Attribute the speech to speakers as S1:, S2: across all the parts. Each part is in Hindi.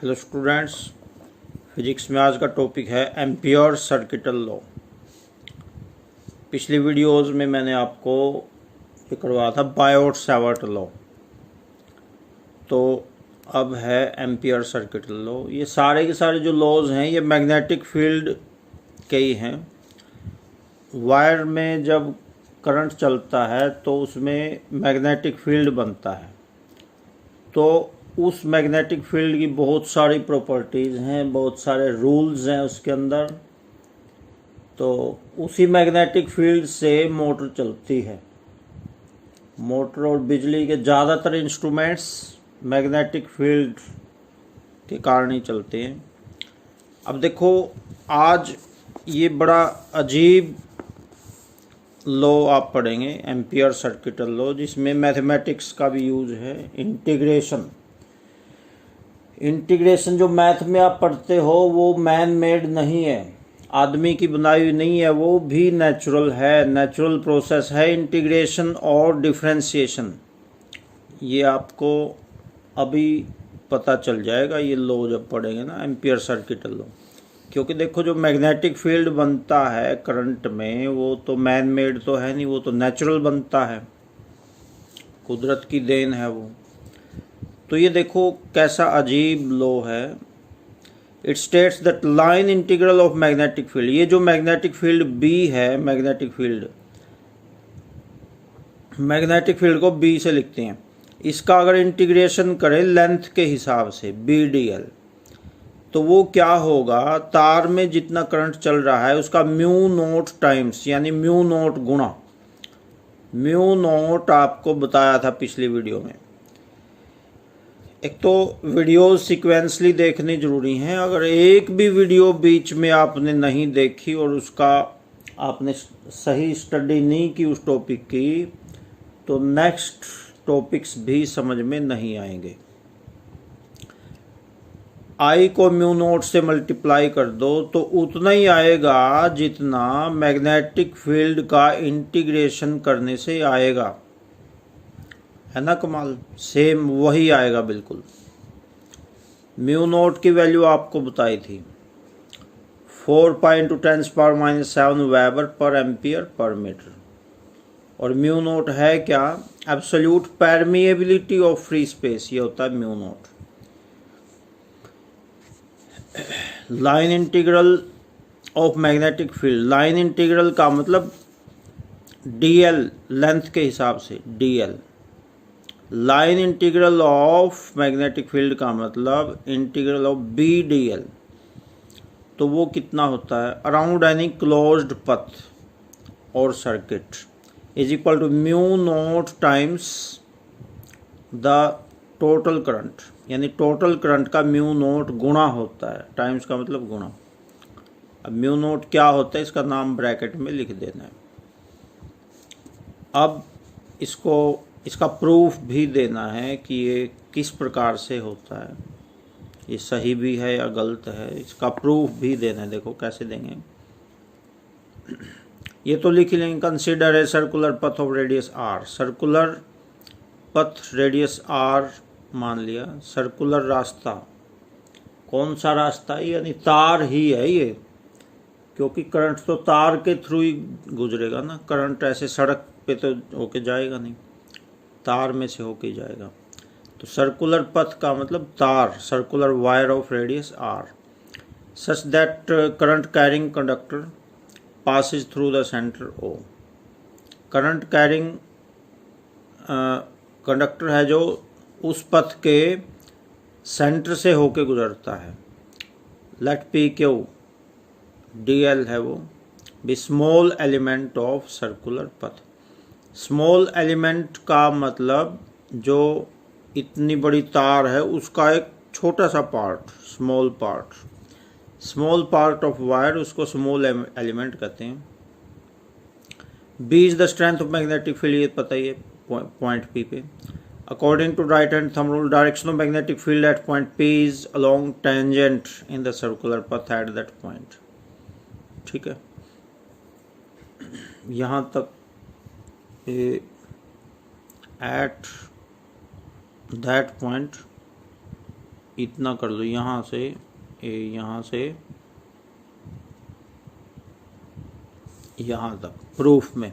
S1: हेलो स्टूडेंट्स, फिजिक्स में आज का टॉपिक है एम्पियर सर्किटल लॉ। पिछली वीडियोस में मैंने आपको ये करवाया था बायोट सावर्ट लॉ, तो अब है एम्पियर सर्किटल लॉ। ये सारे के सारे जो लॉज हैं ये मैग्नेटिक फील्ड के ही हैं। वायर में जब करंट चलता है तो उसमें मैग्नेटिक फील्ड बनता है, तो उस मैग्नेटिक फील्ड की बहुत सारी प्रॉपर्टीज़ हैं, बहुत सारे रूल्स हैं उसके अंदर। तो उसी मैग्नेटिक फील्ड से मोटर चलती है। मोटर और बिजली के ज़्यादातर इंस्ट्रूमेंट्स मैग्नेटिक फील्ड के कारण ही चलते हैं। अब देखो, आज ये बड़ा अजीब लॉ आप पढ़ेंगे, एम्पियर सर्किटल लॉ, जिसमें मैथमेटिक्स का भी यूज है। इंटीग्रेशन जो मैथ में आप पढ़ते हो वो मैन मेड नहीं है, आदमी की बनाई हुई नहीं है, वो भी नेचुरल है, नेचुरल प्रोसेस है इंटीग्रेशन और डिफरेंशिएशन। ये आपको अभी पता चल जाएगा ये लॉ जब पढ़ेंगे ना, एम्पियर सर्किटल लॉ। क्योंकि देखो, जो मैग्नेटिक फील्ड बनता है करंट में वो तो मैन मेड तो है नहीं, वो तो नेचुरल बनता है, कुदरत की देन है वो। तो ये देखो कैसा अजीब लॉ है। It states that line integral of magnetic field, ये जो मैग्नेटिक फील्ड बी है, मैग्नेटिक फील्ड को बी से लिखते हैं। इसका अगर इंटीग्रेशन करें लेंथ के हिसाब से बी डी एल, तो वो क्या होगा, तार में जितना करंट चल रहा है उसका म्यू नोट टाइम्स, यानी म्यू नोट गुणा। म्यू नोट आपको बताया था पिछली वीडियो में। एक तो वीडियो सीक्वेंसली देखनी ज़रूरी है। अगर एक भी वीडियो बीच में आपने नहीं देखी और उसका आपने सही स्टडी नहीं की उस टॉपिक की, तो नेक्स्ट टॉपिक्स भी समझ में नहीं आएंगे। आई को म्यू नोट से मल्टीप्लाई कर दो तो उतना ही आएगा जितना मैग्नेटिक फील्ड का इंटीग्रेशन करने से आएगा, है ना कमाल। सेम वही आएगा बिल्कुल। म्यू नोट की वैल्यू आपको बताई थी 4 पाई × 10⁻⁻7 वेबर पर एम्पियर पर मीटर। और म्यू नोट है क्या, absolute permeability of free space, ये होता है mu naught. Line integral of magnetic field, line integral का मतलब डीएल, लेंथ के हिसाब से DL. Line integral of magnetic field का मतलब integral of B D L, तो वो कितना होता है, अराउंड एनी क्लोज्ड पथ और circuit is equal to mu naught times the total current, यानी टोटल करंट का म्यू नोट गुणा होता है। टाइम्स का मतलब गुणा। अब म्यू नोट क्या होता है, इसका नाम ब्रैकेट में लिख देना है। अब इसका प्रूफ भी देना है कि ये किस प्रकार से होता है, ये सही भी है या गलत है, इसका प्रूफ भी देना है। देखो कैसे देंगे, ये तो लिख लेंगे। Consider a circular path of radius R, circular path radius R मान लिया। सर्कुलर रास्ता, कौन सा रास्ता है, यानी तार ही है ये, क्योंकि करंट तो तार के थ्रू ही गुजरेगा ना। करंट ऐसे सड़क पे तो होके जाएगा नहीं, तार में से होके जाएगा। तो सर्कुलर पथ का मतलब तार, circular wire of radius R, such that current carrying conductor passes through the center O। Current carrying conductor है जो उस पथ के सेंटर से होके गुजरता है। Let P Q D L है वो भी small element of circular path. Small element का मतलब जो इतनी बड़ी तार है उसका एक छोटा सा part, small part. Small part of wire, उसको स्मॉल एलिमेंट कहते हैं। B is the strength of magnetic field, ये पता ही है पॉइंट पी पे। According to right hand thumb rule, direction of magnetic field at point P is along tangent in the circular path at that point. ठीक है, यहाँ तक एट दैट पॉइंट इतना कर लो, यहाँ से यहाँ से यहाँ तक प्रूफ में।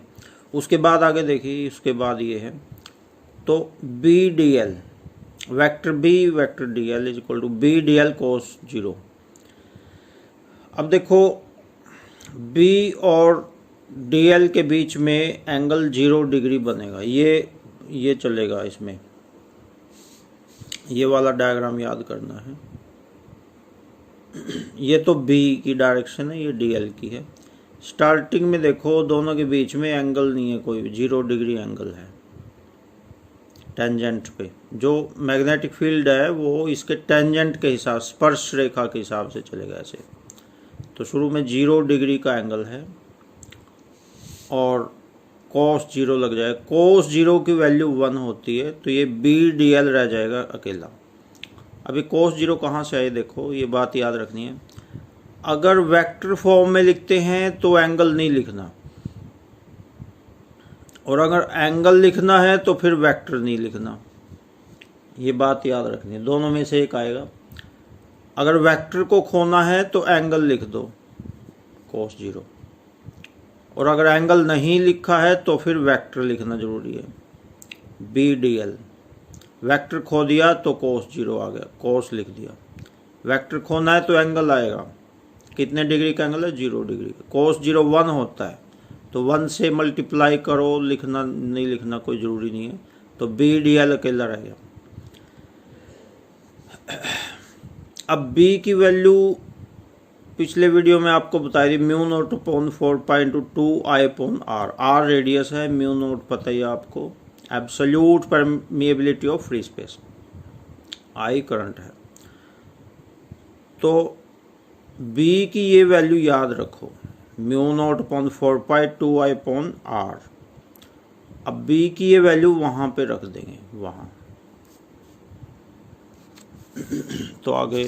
S1: उसके बाद आगे देखिए, उसके बाद ये है तो b D l vector b vector d l is equal to b D l cos 0। अब देखो बी और डी एल के बीच में एंगल 0 डिग्री बनेगा, ये चलेगा इसमें, ये वाला डायग्राम याद करना है। ये तो बी की डायरेक्शन है, ये डी एल की है। स्टार्टिंग में देखो दोनों के बीच में एंगल नहीं है, कोई 0 डिग्री एंगल है टेंजेंट पे। जो मैग्नेटिक फील्ड है वो इसके टेंजेंट के हिसाब, स्पर्श रेखा के हिसाब से चलेगा ऐसे। तो शुरू में 0 डिग्री का एंगल है और cos 0 लग जाएगा। cos 0 की वैल्यू 1 होती है, तो ये बी डी एल रह जाएगा अकेला। अभी cos 0 कहाँ से आए देखो, ये बात याद रखनी है। अगर वेक्टर फॉर्म में लिखते हैं तो एंगल नहीं लिखना, और अगर एंगल लिखना है तो फिर वेक्टर नहीं लिखना, ये बात याद रखनी है। दोनों में से एक आएगा। अगर वेक्टर को खोना है तो एंगल लिख दो cos 0, और अगर एंगल नहीं लिखा है तो फिर वेक्टर लिखना जरूरी है, बी डी एल। वेक्टर खो दिया तो cos 0 आ गया, cos लिख दिया। वेक्टर खोना है तो एंगल आएगा, कितने डिग्री का एंगल है, 0 डिग्री का। cos 0 1 होता है, तो 1 से मल्टीप्लाई करो, लिखना नहीं लिखना कोई ज़रूरी नहीं है। तो बी डी एल अकेला रह गया। अब b की वैल्यू पिछले वीडियो में आपको बताई थी, mu naught upon 4 pi into 2 I upon R. R radius है, म्यू नोट पता ही आपको, absolute permeability of free space, I current है। तो b की ये वैल्यू याद रखो, mu naught upon 4 pi 2 I upon R. अब b की ये वैल्यू वहाँ पे रख देंगे, वहाँ। तो आगे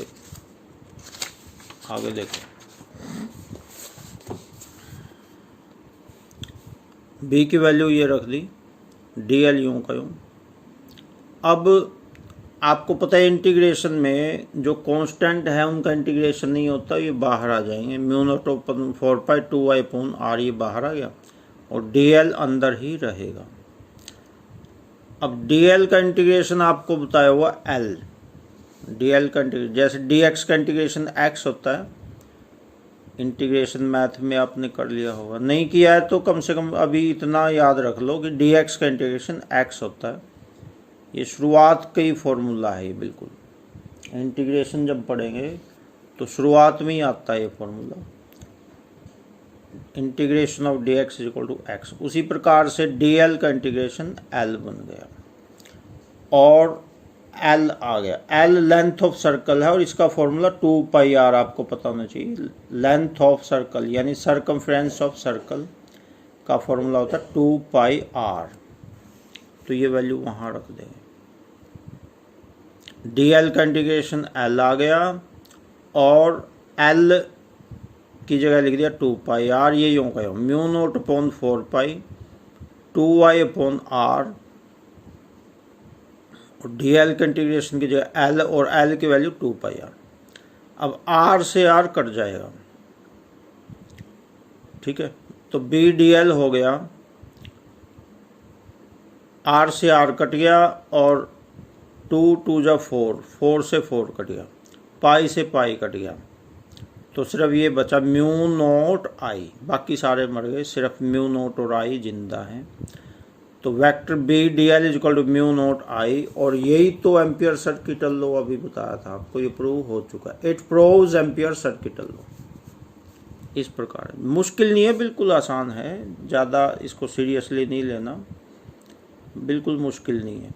S1: देखो, b की वैल्यू ये रख दी, डी एल यूँ का यूँ। अब आपको पता है इंटीग्रेशन में जो कांस्टेंट है उनका इंटीग्रेशन नहीं होता, ये बाहर आ जाएंगे। Mu naught upon 4 pi 2 I upon R, ये बाहर आ गया और डी एल अंदर ही रहेगा। अब डी एल का इंटीग्रेशन आपको बताया हुआ एल, डी एल का इंटीग्रेशन जैसे डी एक्स का इंटीग्रेशन एक्स होता है। इंटीग्रेशन मैथ में आपने कर लिया होगा, नहीं किया है तो कम से कम अभी इतना याद रख लो कि डी एक्स का इंटीग्रेशन एक्स होता है। ये शुरुआत का ही फॉर्मूला है, ये बिल्कुल इंटीग्रेशन जब पढ़ेंगे तो शुरुआत में ही आता है ये formula, integration of D X is equal to X. उसी प्रकार से डी एल का इंटीग्रेशन एल बन गया और एल आ गया। एल लेंथ ऑफ सर्कल है और इसका फॉर्मूला 2 पाई आर आपको पता होना चाहिए। लेंथ ऑफ सर्कल यानी सर्कमफ्रेंस ऑफ सर्कल का फॉर्मूला होता है 2 पाई आर। तो ये वैल्यू वहाँ रख देंगे। डी एल का इंटीग्रेशन एल आ गया और एल की जगह लिख दिया 2 पाई आर। ये यूँ का mu naught upon 4 pi 2 I upon R, और डी एल का इंटीग्रेशन की जगह एल और एल की वैल्यू 2 पाई आर। अब आर से आर कट जाएगा, ठीक है। तो बी डी एल हो गया, आर से आर कट गया और 2 2 जा 4, 4 से 4 कट गया, पाई से पाई कट गया, तो सिर्फ ये बचा म्यू नोट आई। बाकी सारे मर गए, सिर्फ म्यू नोट और आई जिंदा हैं। तो vector b D l is equal to mu naught i, और यही तो एम्पियर सर्किटल लॉ अभी बताया था आपको, ये प्रूव हो चुका है। It proves ampere circuital law. इस प्रकार मुश्किल नहीं है, बिल्कुल आसान है, ज़्यादा इसको सीरियसली नहीं लेना, बिल्कुल मुश्किल नहीं है।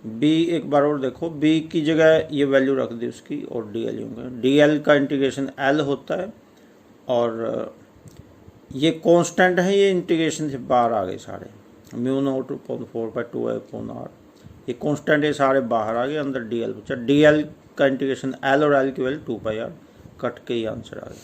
S1: बी एक बार और देखो, बी की जगह ये वैल्यू रख दी उसकी और डी एल होगा। डी एल का इंटीग्रेशन एल होता है और ये कांस्टेंट है, ये इंटीग्रेशन से बाहर आ गए सारे, mu naught upon 4 pi 2 I upon R, ये कांस्टेंट है, सारे बाहर आ गए, अंदर डी एल बचा। डी एल का इंटीग्रेशन एल और एल की वैल्यू 2 पाई आर, कट के ही आंसर आ गया।